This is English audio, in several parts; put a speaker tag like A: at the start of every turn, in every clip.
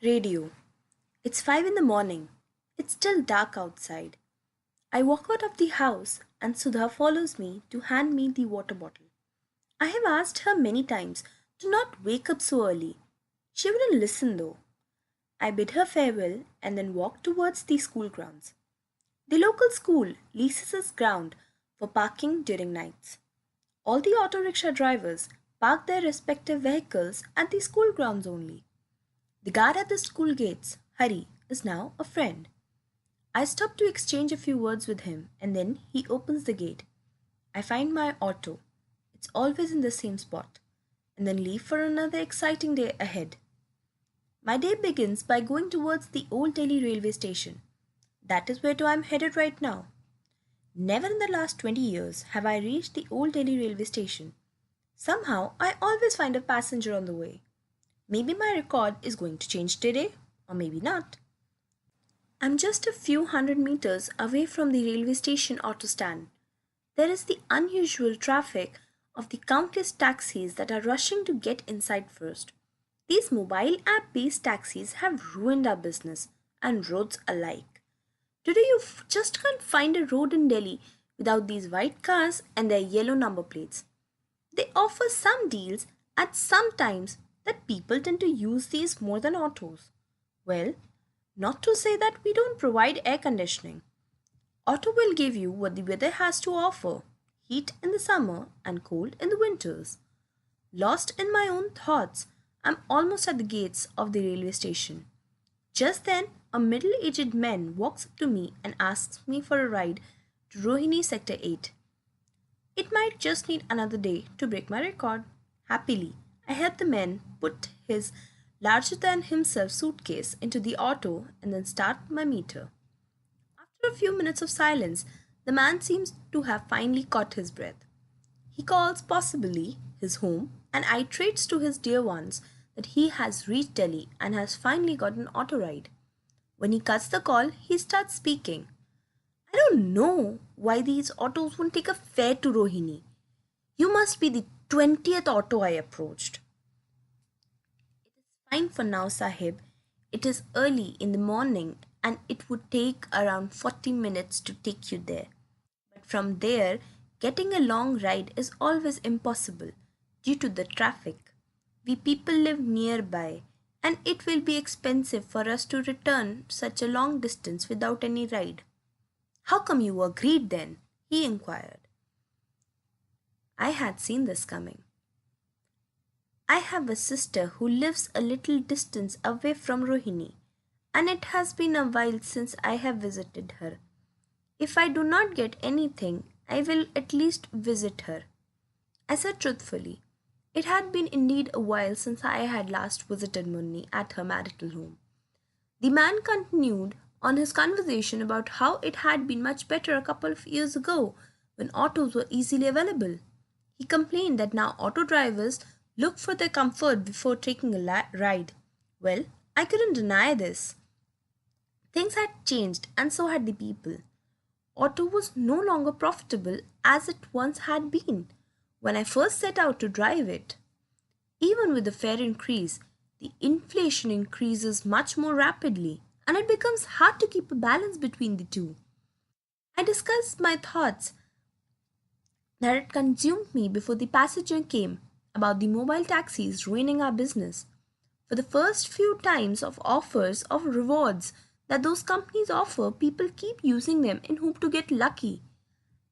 A: Radio. It's 5 in the morning. It's still dark outside. I walk out of the house and Sudha follows me to hand me the water bottle. I have asked her many times to not wake up so early. She wouldn't listen though. I bid her farewell and then walk towards the school grounds. The local school leases its ground for parking during nights. All the auto rickshaw drivers park their respective vehicles at the school grounds only. The guard at the school gates, Hari, is now a friend. I stop to exchange a few words with him and then he opens the gate. I find my auto. It's always in the same spot. And then leave for another exciting day ahead. My day begins by going towards the Old Delhi railway station. That is where to I'm headed right now. Never in the last 20 years have I reached the Old Delhi railway station. Somehow I always find a passenger on the way. Maybe my record is going to change today, or maybe not. I'm just a few hundred meters away from the railway station auto stand. There is the unusual traffic of the countless taxis that are rushing to get inside first. These mobile app based taxis have ruined our business and roads alike. Today, just can't find a road in Delhi without these white cars and their yellow number plates. They offer some deals at some times that people tend to use these more than autos. Well, not to say that we don't provide air conditioning. Auto will give you what the weather has to offer, heat in the summer and cold in the winters. Lost in my own thoughts, I'm almost at the gates of the railway station. Just then, a middle aged man walks up to me and asks me for a ride to Rohini Sector 8. It might just need another day to break my record. Happily, I help the man put his larger than himself suitcase into the auto and then start my meter. After a few minutes of silence, the man seems to have finally caught his breath. He calls possibly his home and iterates to his dear ones that he has reached Delhi and has finally got an auto ride. When he cuts the call, he starts speaking. I don't know why these autos won't take a fare to Rohini. You must be the 20th auto I approached. Fine for now, Sahib. It is early in the morning and it would take around 40 minutes to take you there. But from there, getting a long ride is always impossible due to the traffic. We people live nearby and it will be expensive for us to return such a long distance without any ride. How come you agreed then? He inquired. I had seen this coming. I have a sister who lives a little distance away from Rohini, and it has been a while since I have visited her. If I do not get anything, I will at least visit her. I said truthfully. It had been indeed a while since I had last visited Munni at her marital home. The man continued on his conversation about how it had been much better a couple of years ago when autos were easily available. He complained that now auto drivers look for their comfort before taking a ride. Well, I couldn't deny this. Things had changed and so had the people. Auto was no longer profitable as it once had been when I first set out to drive it. Even with the fare increase, the inflation increases much more rapidly and it becomes hard to keep a balance between the two. I discussed my thoughts that had consumed me before the passenger came about the mobile taxis ruining our business. For the first few times of offers of rewards that those companies offer, people keep using them in hope to get lucky.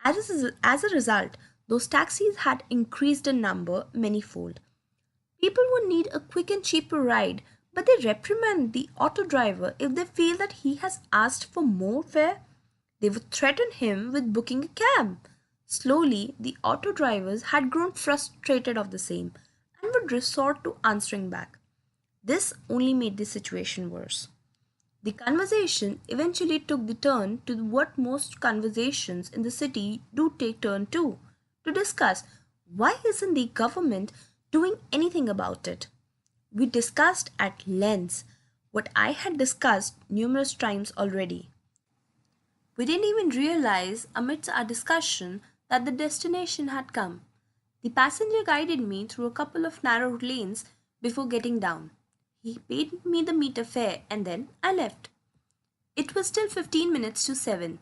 A: As a result, those taxis had increased in number manyfold. People would need a quick and cheaper ride, but they reprimand the auto driver if they feel that he has asked for more fare. They would threaten him with booking a cab. Slowly, the auto drivers had grown frustrated of the same and would resort to answering back. This only made the situation worse. The conversation eventually took the turn to what most conversations in the city do take turn to discuss why isn't the government doing anything about it. We discussed at length what I had discussed numerous times already. We didn't even realize amidst our discussion that the destination had come. The passenger guided me through a couple of narrow lanes before getting down. He paid me the meter fare and then I left. It was still 15 minutes to 7.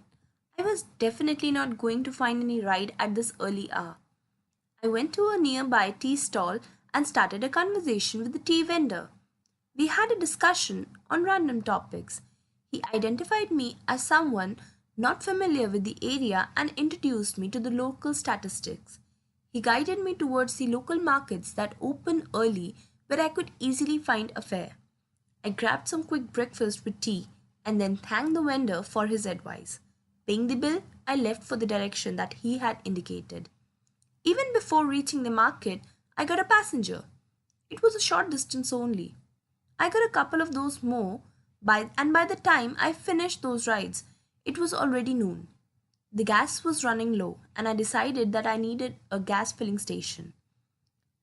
A: I was definitely not going to find any ride at this early hour. I went to a nearby tea stall and started a conversation with the tea vendor. We had a discussion on random topics. He identified me as someone not familiar with the area and introduced me to the local statistics. He guided me towards the local markets that open early where I could easily find a fare. I grabbed some quick breakfast with tea and then thanked the vendor for his advice. Paying the bill, I left for the direction that he had indicated. Even before reaching the market, I got a passenger. It was a short distance only. I got a couple of those more, and by the time I finished those rides, it was already noon. The gas was running low, and I decided that I needed a gas filling station.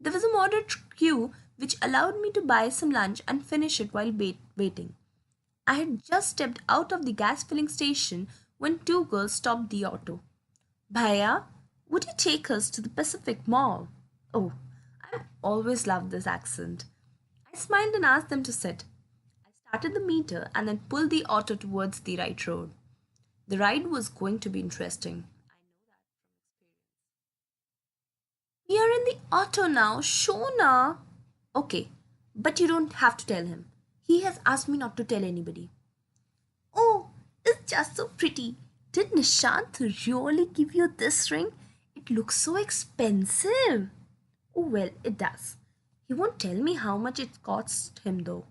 A: There was a moderate queue which allowed me to buy some lunch and finish it while waiting. I had just stepped out of the gas filling station when two girls stopped the auto. Bhaiya, would you take us to the Pacific Mall? Oh, I've always loved this accent. I smiled and asked them to sit. I started the meter and then pulled the auto towards the right road. The ride was going to be interesting. We are in the auto now, Shona. Okay, but you don't have to tell him. He has asked me not to tell anybody. Oh, it's just so pretty. Did Nishant really give you this ring? It looks so expensive. Oh, well, it does. He won't tell me how much it cost him though.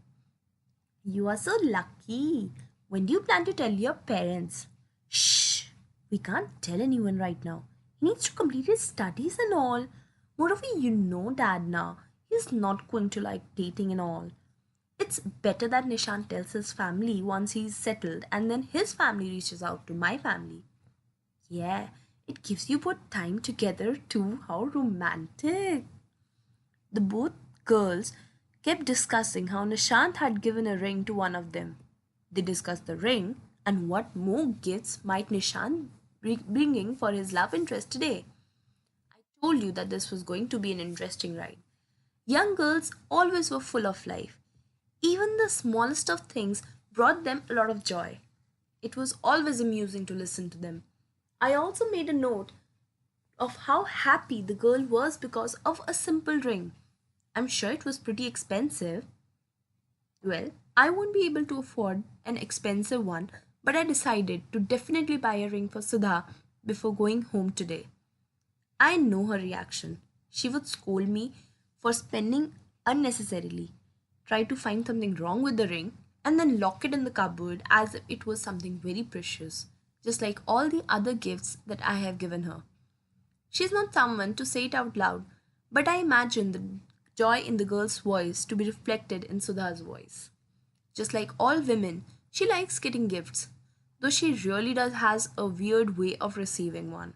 A: You are so lucky. When do you plan to tell your parents? Shh, we can't tell anyone right now. He needs to complete his studies and all. Moreover, you know Dad now. He's not going to like dating and all. It's better that Nishant tells his family once he's settled and then his family reaches out to my family. Yeah, it gives you both time together too. How romantic. The both girls kept discussing how Nishant had given a ring to one of them. They discussed the ring and what more gifts might Nishant be bringing for his love interest today. I told you that this was going to be an interesting ride. Young girls always were full of life. Even the smallest of things brought them a lot of joy. It was always amusing to listen to them. I also made a note of how happy the girl was because of a simple ring. I'm sure it was pretty expensive. Well, I won't be able to afford an expensive one, but I decided to definitely buy a ring for Sudha before going home today. I know her reaction. She would scold me for spending unnecessarily, try to find something wrong with the ring, and then lock it in the cupboard as if it was something very precious, just like all the other gifts that I have given her. She's not someone to say it out loud, but I imagine the joy in the girl's voice to be reflected in Sudha's voice. Just like all women, she likes getting gifts, though she really does has a weird way of receiving one.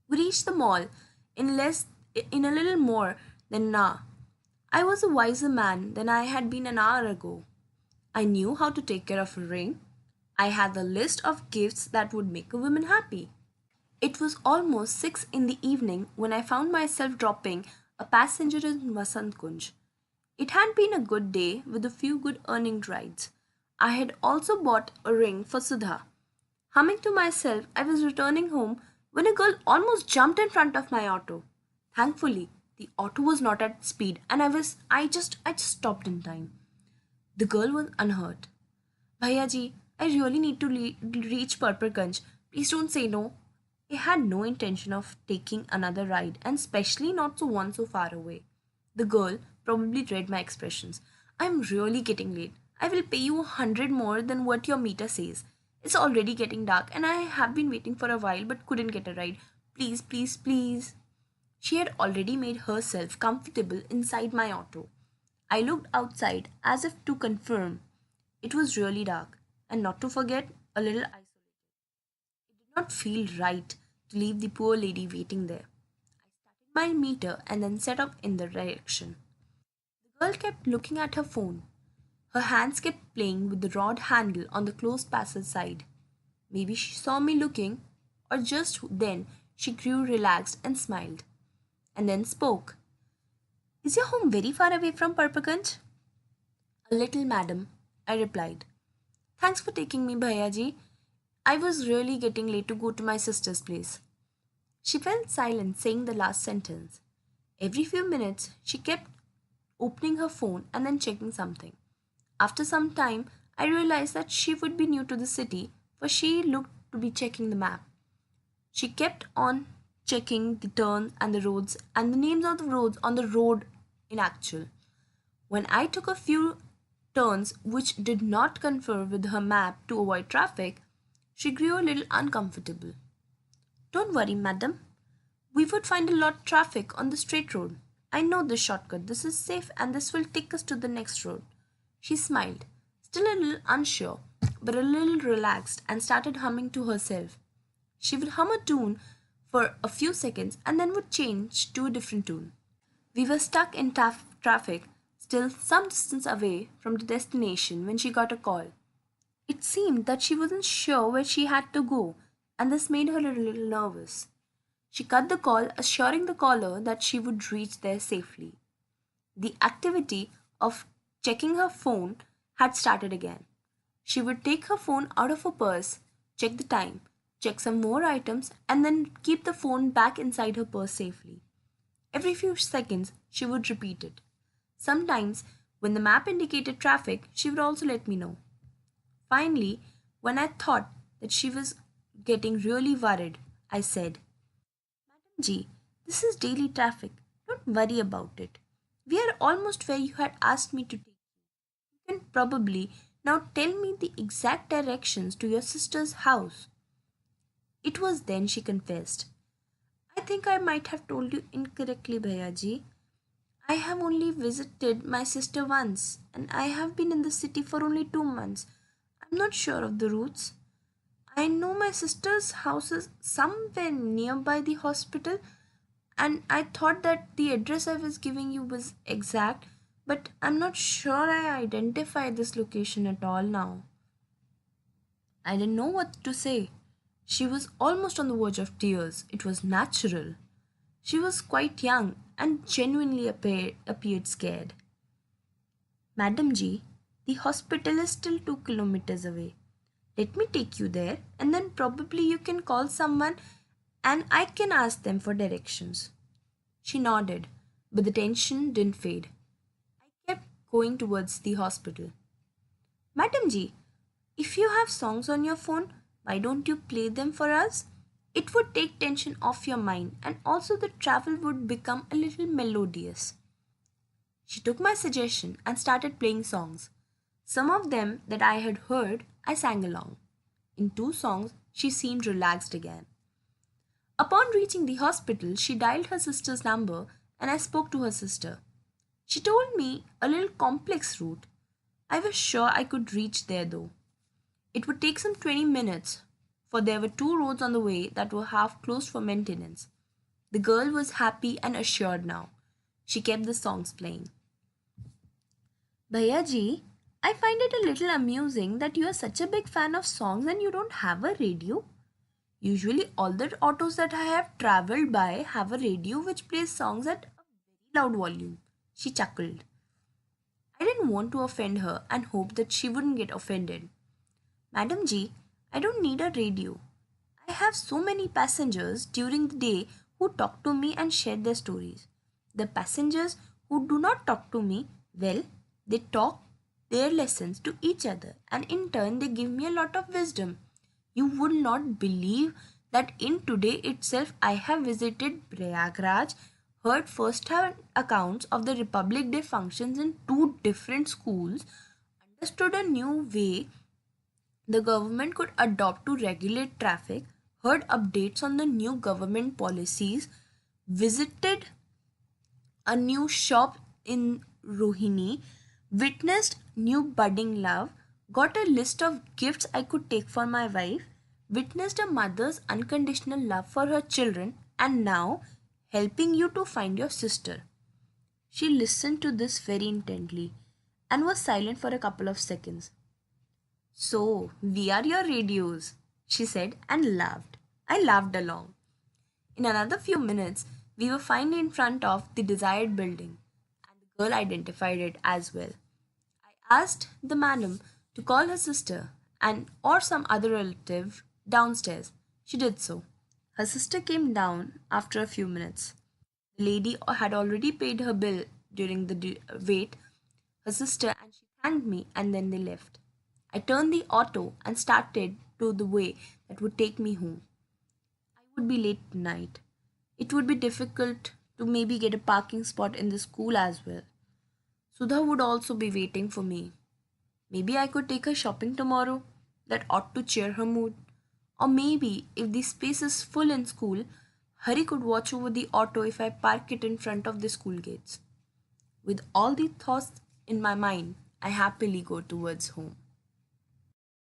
A: We reached the mall in a little more than an hour. I was a wiser man than I had been an hour ago. I knew how to take care of a ring. I had the list of gifts that would make a woman happy. It was almost 6 in the evening when I found myself dropping a passenger in Vasant Kunj. It had been a good day with a few good earning rides. I had also bought a ring for Sudha. Humming to myself, I was returning home when a girl almost jumped in front of my auto. Thankfully, the auto was not at speed and I just stopped in time. The girl was unhurt. Bhaiya ji, I really need to reach Parparganj. Please don't say no. I had no intention of taking another ride, and especially not so one so far away. The girl probably read my expressions. I'm really getting late. I will pay you 100 more than what your meter says. It's already getting dark, and I have been waiting for a while but couldn't get a ride. Please, please, please. She had already made herself comfortable inside my auto. I looked outside as if to confirm it was really dark, and not to forget, a little isolated. It did not feel right to leave the poor lady waiting there. I started my meter and then set off in the direction. The girl kept looking at her phone. Her hands kept playing with the rod handle on the closed passage side. Maybe she saw me looking, or just then she grew relaxed and smiled, and then spoke. Is your home very far away from Parpaganj? A little, madam, I replied. Thanks for taking me, Bhayaji. I was really getting late to go to my sister's place. She fell silent, saying the last sentence. Every few minutes, she kept opening her phone and then checking something. After some time, I realized that she would be new to the city, for she looked to be checking the map. She kept on checking the turns and the roads and the names of the roads on the road in actual. When I took a few turns which did not confer with her map to avoid traffic, she grew a little uncomfortable. Don't worry, madam. We would find a lot of traffic on the straight road. I know this shortcut. This is safe and this will take us to the next road. She smiled, still a little unsure, but a little relaxed, and started humming to herself. She would hum a tune for a few seconds and then would change to a different tune. We were stuck in traffic, still some distance away from the destination when she got a call. It seemed that she wasn't sure where she had to go, and this made her a little nervous. She cut the call, assuring the caller that she would reach there safely. The activity of checking her phone had started again. She would take her phone out of her purse, check the time, check some more items, and then keep the phone back inside her purse safely. Every few seconds, she would repeat it. Sometimes, when the map indicated traffic, she would also let me know. Finally, when I thought that she was getting really worried, I said, Madam G, this is daily traffic. Don't worry about it. We are almost where you had asked me to take. You can probably now tell me the exact directions to your sister's house. It was then she confessed. I think I might have told you incorrectly, Bhayaji. I have only visited my sister once, and I have been in the city for only 2 months. I'm not sure of the routes. I know my sister's house is somewhere nearby the hospital, and I thought that the address I was giving you was exact, but I'm not sure I identify this location at all now. I didn't know what to say. She was almost on the verge of tears. It was natural. She was quite young and genuinely appeared scared. Madam G, the hospital is still 2 kilometers away. Let me take you there, and then probably you can call someone and I can ask them for directions. She nodded, but the tension didn't fade. I kept going towards the hospital. Madam G, if you have songs on your phone, why don't you play them for us? It would take tension off your mind, and also the travel would become a little melodious. She took my suggestion and started playing songs. Some of them that I had heard, I sang along. In 2 songs, she seemed relaxed again. Upon reaching the hospital, she dialed her sister's number and I spoke to her sister. She told me a little complex route. I was sure I could reach there though. It would take some 20 minutes, for there were 2 roads on the way that were half closed for maintenance. The girl was happy and assured now. She kept the songs playing. Bhayaji, I find it a little amusing that you are such a big fan of songs and you don't have a radio. Usually, all the autos that I have traveled by have a radio which plays songs at a very loud volume. She chuckled. I didn't want to offend her and hoped that she wouldn't get offended. Madam G, I don't need a radio. I have so many passengers during the day who talk to me and share their stories. The passengers who do not talk to me, well, they talk their lessons to each other and in turn they give me a lot of wisdom. You would not believe that in today itself I have visited Prayagraj, heard first-hand accounts of the Republic Day functions in 2 different schools, understood a new way the government could adopt to regulate traffic, heard updates on the new government policies, visited a new shop in Rohini, witnessed new budding love, got a list of gifts I could take for my wife, witnessed a mother's unconditional love for her children, and now helping you to find your sister. She listened to this very intently and was silent for a couple of seconds. So, we are your radios, she said and laughed. I laughed along. In another few minutes, we were finally in front of the desired building, and the girl identified it as well. I asked the madam to call her sister and or some other relative downstairs. She did so. Her sister came down after a few minutes. The lady had already paid her bill during the wait, her sister, and she thanked me and then they left. I turned the auto and started to the way that would take me home. I would be late tonight. It would be difficult to maybe get a parking spot in the school as well. Sudha would also be waiting for me. Maybe I could take her shopping tomorrow. That ought to cheer her mood. Or maybe, if the space is full in school, Hari could watch over the auto if I park it in front of the school gates. With all the thoughts in my mind, I happily go towards home.